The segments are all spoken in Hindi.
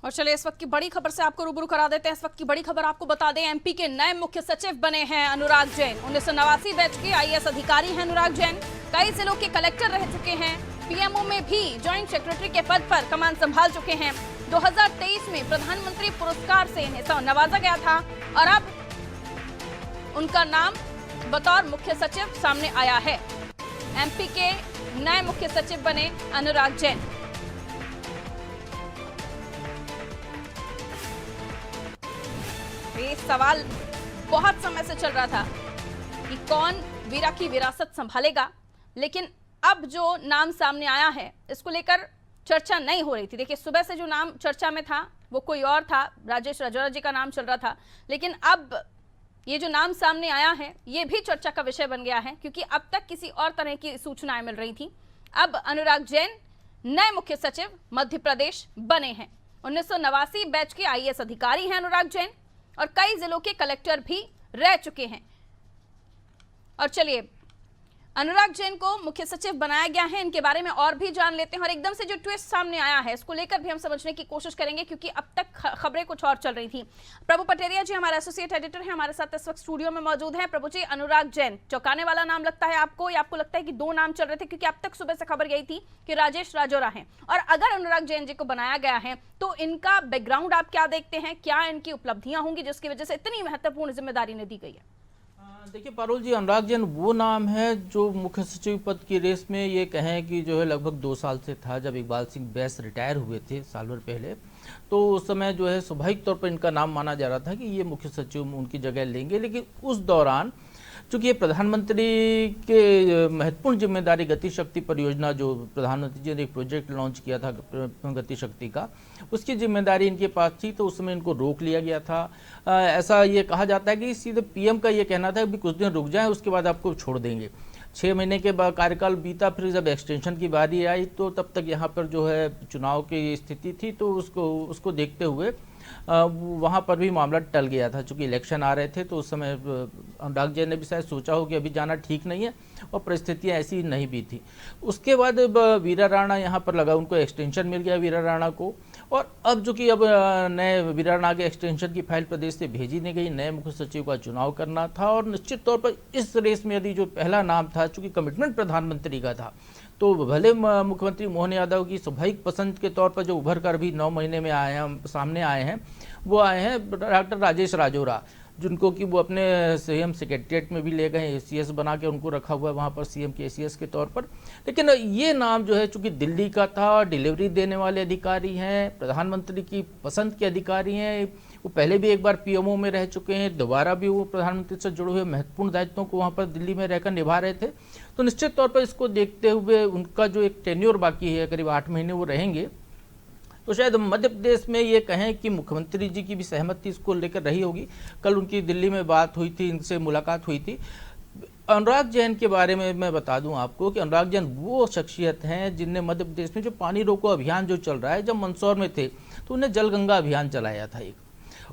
और चलिए इस वक्त की बड़ी खबर से आपको रूबरू करा देते हैं। इस वक्त की बड़ी खबर आपको बता दें, एमपी के नए मुख्य सचिव बने हैं अनुराग जैन। 1989 बैच के आईएएस अधिकारी हैं अनुराग जैन। कई जिलों के कलेक्टर रह चुके हैं। पीएमओ में भी ज्वाइंट सेक्रेटरी के पद पर कमान संभाल चुके हैं। 2023 में प्रधानमंत्री पुरस्कार से इन्हें नवाजा गया था और अब उनका नाम बतौर मुख्य सचिव सामने आया है। एमपी के नए मुख्य सचिव बने अनुराग जैन। ये सवाल बहुत समय से चल रहा था कि कौन वीरा की विरासत संभालेगा, लेकिन अब जो नाम सामने आया है इसको लेकर चर्चा नहीं हो रही थी। देखिए, सुबह से जो नाम चर्चा में था वो कोई और था, राजेश राजौरा जी का नाम चल रहा था, लेकिन अब ये जो नाम सामने आया है ये भी चर्चा का विषय बन गया है, क्योंकि अब तक किसी और तरह की सूचनाएं मिल रही थी। अब अनुराग जैन नए मुख्य सचिव मध्य प्रदेश बने हैं। 1989 बैच के आईएएस अधिकारी हैं अनुराग जैन और कई जिलों के कलेक्टर भी रह चुके हैं। और चलिए, अनुराग जैन को मुख्य सचिव बनाया गया है, इनके बारे में और भी जान लेते हैं। और एकदम से जो ट्विस्ट सामने आया है इसको लेकर भी हम समझने की कोशिश करेंगे, क्योंकि अब तक खबरें कुछ और चल रही थी। प्रभु पटेरिया जी हमारे एसोसिएट एडिटर हैं, हमारे साथ इस वक्त स्टूडियो में मौजूद हैं। प्रभु जी, अनुराग जैन चौंकाने वाला नाम लगता है आपको, या आपको लगता है कि दो नाम चल रहे थे? क्योंकि अब तक सुबह से खबर यही थी कि राजेश राजौरा हैं, और अगर अनुराग जैन जी को बनाया गया है तो इनका बैकग्राउंड आप क्या देखते हैं? क्या इनकी उपलब्धियां होंगी जिसकी वजह से इतनी महत्वपूर्ण जिम्मेदारी ने दी गई है? देखिए पारुल जी, अनुराग जैन वो नाम है जो मुख्य सचिव पद की रेस में ये कहें कि जो है लगभग 2 साल से था। जब इकबाल सिंह बैस रिटायर हुए थे साल भर पहले, तो उस समय जो है स्वाभाविक तौर पर इनका नाम माना जा रहा था कि ये मुख्य सचिव उनकी जगह लेंगे। लेकिन उस दौरान चूंकि ये प्रधानमंत्री के महत्वपूर्ण जिम्मेदारी गति शक्ति परियोजना, जो प्रधानमंत्री जी ने एक प्रोजेक्ट लॉन्च किया था गति शक्ति का, उसकी जिम्मेदारी इनके पास थी, तो उस समय इनको रोक लिया गया था। ऐसा ये कहा जाता है कि सीधे पीएम का ये कहना था कि कुछ दिन रुक जाएं, उसके बाद आपको छोड़ देंगे। 6 महीने के बाद कार्यकाल बीता, फिर जब एक्सटेंशन की बारी आई तो तब तक यहाँ पर जो है चुनाव की स्थिति थी, तो उसको देखते हुए वहाँ पर भी मामला टल गया था। चूंकि इलेक्शन आ रहे थे तो उस समय अनुराग जैन ने भी शायद सोचा हो कि अभी जाना ठीक नहीं है, और परिस्थितियाँ ऐसी नहीं भी थी। उसके बाद वीरा राणा यहाँ पर लगा, उनको एक्सटेंशन मिल गया वीरा राणा को। और अब जो कि अब नए वीरा राणा के एक्सटेंशन की फाइल प्रदेश से भेजी नहीं गई, नए मुख्य सचिव का चुनाव करना था। और निश्चित तौर पर इस रेस में यदि जो पहला नाम था, चूंकि कमिटमेंट प्रधानमंत्री का था, तो भले मुख्यमंत्री मोहन यादव की स्वाभाविक पसंद के तौर पर जो उभर कर भी 9 महीने में आए हैं, सामने आए हैं, वो आए हैं डॉक्टर राजेश राजौरा, जिनको कि वो अपने सीएम सेक्रेटरीट में भी ले गए, एसीएस बना के उनको रखा हुआ है वहाँ पर सीएम के एसीएस के तौर पर। लेकिन ये नाम जो है चूंकि दिल्ली का था, डिलीवरी देने वाले अधिकारी हैं, प्रधानमंत्री की पसंद के अधिकारी हैं, वो पहले भी एक बार पीएमओ में रह चुके हैं, दोबारा भी वो प्रधानमंत्री से जुड़े हुए महत्वपूर्ण दायित्वों को वहाँ पर दिल्ली में रहकर निभा रहे थे। तो निश्चित तौर पर इसको देखते हुए उनका जो एक टेन्योर बाकी है, करीब 8 महीने वो रहेंगे, तो शायद मध्य प्रदेश में ये कहें कि मुख्यमंत्री जी की भी सहमति इसको लेकर रही होगी। कल उनकी दिल्ली में बात हुई थी, इनसे मुलाकात हुई थी। अनुराग जैन के बारे में मैं बता दूं आपको कि अनुराग जैन वो शख्सियत हैं जिनने मध्य प्रदेश में जो पानी रोको अभियान जो चल रहा है, जब मंदसौर में थे तो उन्हें जल गंगा अभियान चलाया था एक,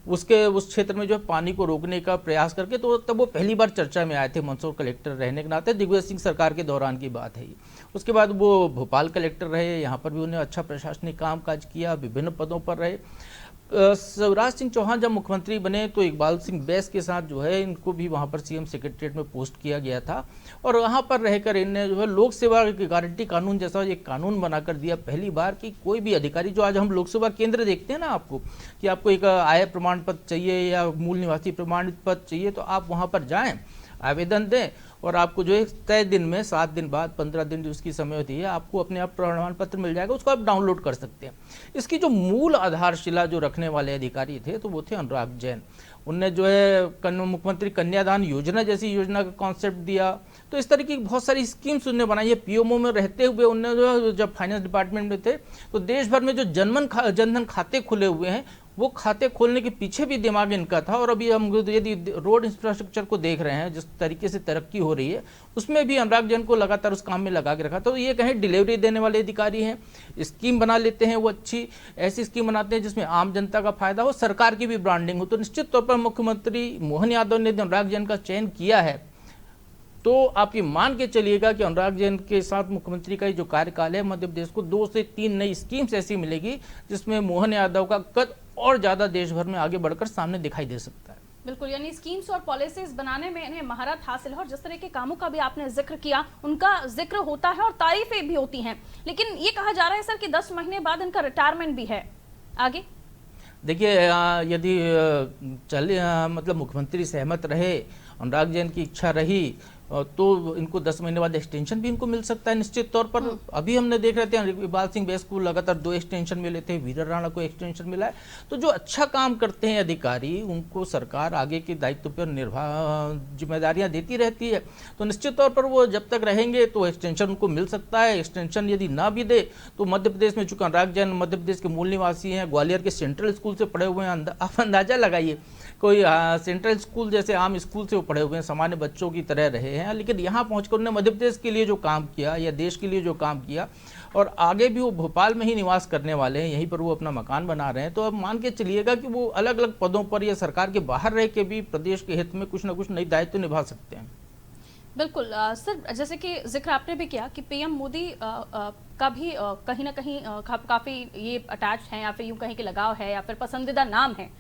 उस क्षेत्र में जो पानी को रोकने का प्रयास करके, तो तब वो पहली बार चर्चा में आए थे मंदसौर कलेक्टर रहने के नाते। दिग्विजय सिंह सरकार के दौरान की बात है ये। उसके बाद वो भोपाल कलेक्टर रहे, यहाँ पर भी उन्हें अच्छा प्रशासनिक कामकाज किया, विभिन्न पदों पर रहे। शिवराज सिंह चौहान जब मुख्यमंत्री बने तो इकबाल सिंह बैस के साथ जो है इनको भी वहाँ पर सीएम सेक्रेटरीट में पोस्ट किया गया था, और वहाँ पर रहकर इन्हें जो है लोक सेवा गारंटी कानून जैसा एक कानून बनाकर दिया पहली बार कि कोई भी अधिकारी, जो आज हम लोक सेवा केंद्र देखते हैं ना आपको, कि आपको एक आय प्रमाण पत्र चाहिए या मूल निवासी प्रमाणित पत्र चाहिए, तो आप वहाँ पर जाएँ, आवेदन दें, और आपको जो है तय दिन में 7 दिन बाद 15 दिन जो उसकी समय होती है, आपको अपने आप प्रमाण पत्र मिल जाएगा, उसको आप डाउनलोड कर सकते हैं। इसकी जो मूल आधारशिला जो रखने वाले अधिकारी थे तो वो थे अनुराग जैन। उनने जो है मुख्यमंत्री कन्यादान योजना जैसी योजना का कॉन्सेप्ट दिया, तो इस तरह की बहुत सारी स्कीम्स उन्होंने बनाई है। पीएमओ में रहते हुए उन्होंने जो जब फाइनेंस डिपार्टमेंट में थे तो देश भर में जो जनधन खाते खुले हुए हैं, वो खाते खोलने के पीछे भी दिमाग इनका था। और अभी हम यदि रोड इंफ्रास्ट्रक्चर को देख रहे हैं, जिस तरीके से तरक्की हो रही है, उसमें भी अनुराग जैन को लगातार उस काम में लगा के रखा। तो ये कहें डिलीवरी देने वाले अधिकारी हैं, स्कीम बना लेते हैं, वो अच्छी ऐसी स्कीम बनाते हैं जिसमें आम जनता का फायदा हो, सरकार की भी ब्रांडिंग हो। तो निश्चित तौर पर मुख्यमंत्री मोहन यादव ने अनुराग जैन का चयन किया है, तो आप ये मान के चलिएगा कि अनुराग जैन के साथ मुख्यमंत्री का जो कार्यकाल है मध्य प्रदेश को 2 से 3 नई स्कीम्स ऐसी मिलेगी जिसमें मोहन यादव का कद और ज़्यादा देश भर में आगे बढ़कर सामने दिखाई दे सकता है। बिल्कुल, यानी स्कीम्स और पॉलिसीज बनाने में इन्हें महारत हासिल है और जिस तरह के कामों का भी आपने जिक्र किया उनका जिक्र होता है और तारीफें भी होती हैं। लेकिन ये कहा जा रहा है सर कि 10 महीने बाद इनका रिटायरमेंट भी है, आगे देखिए यदि मतलब मुख्यमंत्री सहमत रहे, अनुराग जैन की इच्छा रही तो इनको 10 महीने बाद एक्सटेंशन भी इनको मिल सकता है निश्चित तौर पर। अभी हमने देख रहे थे इकबाल सिंह बैस को लगातार 2 एक्सटेंशन मिले थे, वीरर राणा को एक्सटेंशन मिला है। तो जो अच्छा काम करते हैं अधिकारी उनको सरकार आगे के दायित्व पर जिम्मेदारियां देती रहती है, तो निश्चित तौर पर वो जब तक रहेंगे तो एक्सटेंशन उनको मिल सकता है। एक्सटेंशन यदि ना भी दे तो मध्य प्रदेश में चूंकि अनुराग जैन मध्य प्रदेश के मूल निवासी हैं, ग्वालियर के सेंट्रल स्कूल से पढ़े हुए हैं, आप अंदाजा लगाइए कोई सेंट्रल स्कूल जैसे आम स्कूल से वो पढ़े हुए हैं, सामान्य बच्चों की तरह रहे हैं, लेकिन यहाँ पहुंचकर उन्होंने मध्य प्रदेश के लिए जो काम किया या देश के लिए जो काम किया और आगे भी वो भोपाल में ही निवास करने वाले हैं, यहीं पर वो अपना मकान बना रहे हैं। तो अब मान के चलिएगा कि वो अलग अलग पदों पर या सरकार के बाहर रह के भी प्रदेश के हित में कुछ ना कुछ नई दायित्व निभा सकते हैं। बिल्कुल सर, जैसे कि जिक्र आपने भी किया कि पीएम मोदी का भी कहीं ना कहीं काफ़ी ये अटैच हैं या फिर यूँ कहीं के लगाव है या फिर पसंदीदा नाम है,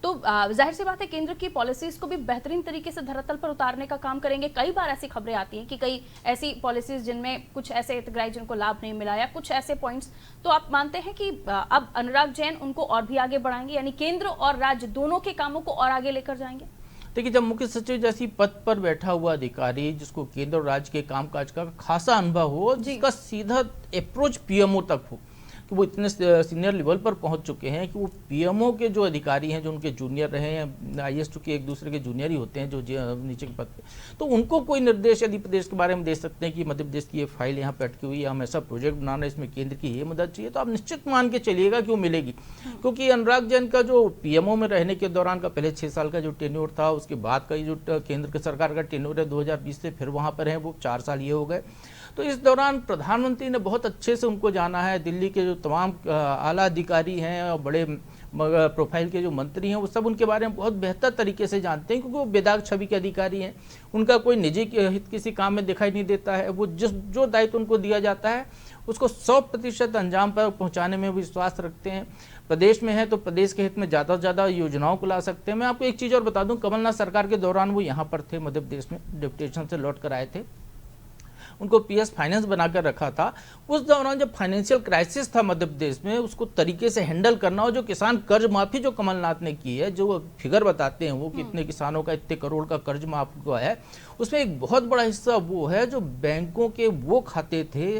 तो जाहिर सी बात है केंद्र की पॉलिसीज को भी बेहतरीन तरीके से धरातल पर उतारने का काम करेंगे। कई बार ऐसी खबरें आती हैं कि कई ऐसी पॉलिसीज जिनमें कुछ ऐसे हितग्राही जिनको लाभ नहीं मिला या कुछ ऐसे पॉइंट्स, तो आप मानते हैं कि अब अनुराग जैन उनको और भी आगे बढ़ाएंगे, यानी केंद्र और राज्य दोनों के कामों को और आगे लेकर जाएंगे? देखिए, जब मुख्य सचिव जैसी पद पर बैठा हुआ अधिकारी जिसको केंद्र और राज्य के कामकाज का खासा अनुभव हो, जिसका सीधा अप्रोच पीएमओ तक हो, कि वो इतने सीनियर लेवल पर पहुंच चुके हैं कि वो पीएमओ के जो अधिकारी हैं जो उनके जूनियर रहे हैं, आईएएस के एक दूसरे के जूनियर ही होते हैं जो नीचे के पद पे, तो उनको कोई निर्देश यदि प्रदेश के बारे में दे सकते हैं कि मध्य प्रदेश की ये फाइल यहाँ पे अटकी हुई है, हम ऐसा प्रोजेक्ट बनाना है, इसमें केंद्र की ये मदद चाहिए, तो आप निश्चित मान के चलिएगा कि वो मिलेगी। क्योंकि अनुराग जैन का जो पीएमओ में रहने के दौरान का पहले 6 साल का जो टेन्योर था, उसके बाद का जो केंद्र की सरकार का टेन्योर है 2020 से फिर वहाँ पर है वो 4 साल ये हो गए। तो इस दौरान प्रधानमंत्री ने बहुत अच्छे से उनको जाना है। दिल्ली के जो तमाम आला अधिकारी हैं और बड़े प्रोफाइल के जो मंत्री हैं वो सब उनके बारे में बहुत बेहतर तरीके से जानते हैं, क्योंकि वो बेदाग छवि के अधिकारी हैं। उनका कोई निजी हित किसी काम में दिखाई नहीं देता है। वो जो दायित्व उनको दिया जाता है उसको 100% अंजाम पर पहुंचाने में विश्वास रखते हैं। प्रदेश में है तो प्रदेश के हित में ज़्यादा से ज़्यादा योजनाओं को ला सकते हैं। मैं आपको एक चीज़ और बता दूं, कमलनाथ सरकार के दौरान वो यहाँ पर थे, मध्य प्रदेश में डिप्यूटेशन से लौट कर आए थे, उनको पीएस फाइनेंस बनाकर रखा था। उस दौरान जब फाइनेंशियल क्राइसिस था मध्य प्रदेश में, उसको तरीके से हैंडल करना, और जो किसान कर्ज माफी जो कमलनाथ ने की है, जो फिगर बताते हैं वो कितने किसानों का इतने करोड़ का कर्ज माफ हुआ है, उसमें एक बहुत बड़ा हिस्सा वो है जो बैंकों के वो खाते थे,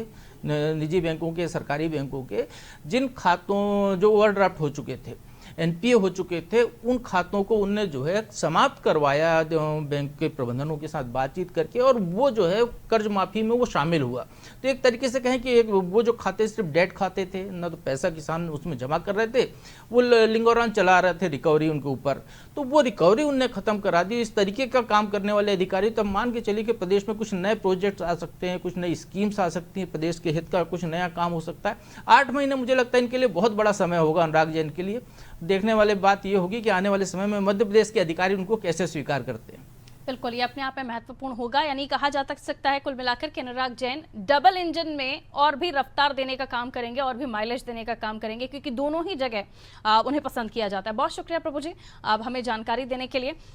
निजी बैंकों के, सरकारी बैंकों के, जिन खातों जो ओवरड्राफ्ट हो चुके थे, एनपीए हो चुके थे, उन खातों को उनने जो है समाप्त करवाया बैंक के प्रबंधनों के साथ बातचीत करके, और वो जो है कर्ज माफी में वो शामिल हुआ। तो एक तरीके से कहें कि वो जो खाते सिर्फ डेट खाते थे, ना तो पैसा किसान उसमें जमा कर रहे थे, वो लिंगोरान चला रहे थे रिकवरी उनके ऊपर, तो वो रिकवरी उनने खत्म करा दी। इस तरीके का काम करने वाले अधिकारी, तब मान के चलिए कि प्रदेश में कुछ नए प्रोजेक्ट्स आ सकते हैं, कुछ नई स्कीम्स आ सकती हैं, प्रदेश के हित का कुछ नया काम हो सकता है। 8 महीने मुझे लगता है इनके लिए बहुत बड़ा समय होगा अनुराग जैन के लिए। देखने वाली बात ये होगी कि आने वाले समय में मध्य प्रदेश के अधिकारी उनको कैसे स्वीकार करते हैं। बिल्कुल, ये अपने आप में महत्वपूर्ण होगा। यानी कहा जा सकता है कुल मिलाकर के अनुराग जैन डबल इंजन में और भी रफ्तार देने का काम करेंगे और भी माइलेज देने का काम करेंगे, क्योंकि दोनों ही जगह उन्हें पसंद किया जाता है। बहुत शुक्रिया प्रभु जी, आप हमें जानकारी देने के लिए।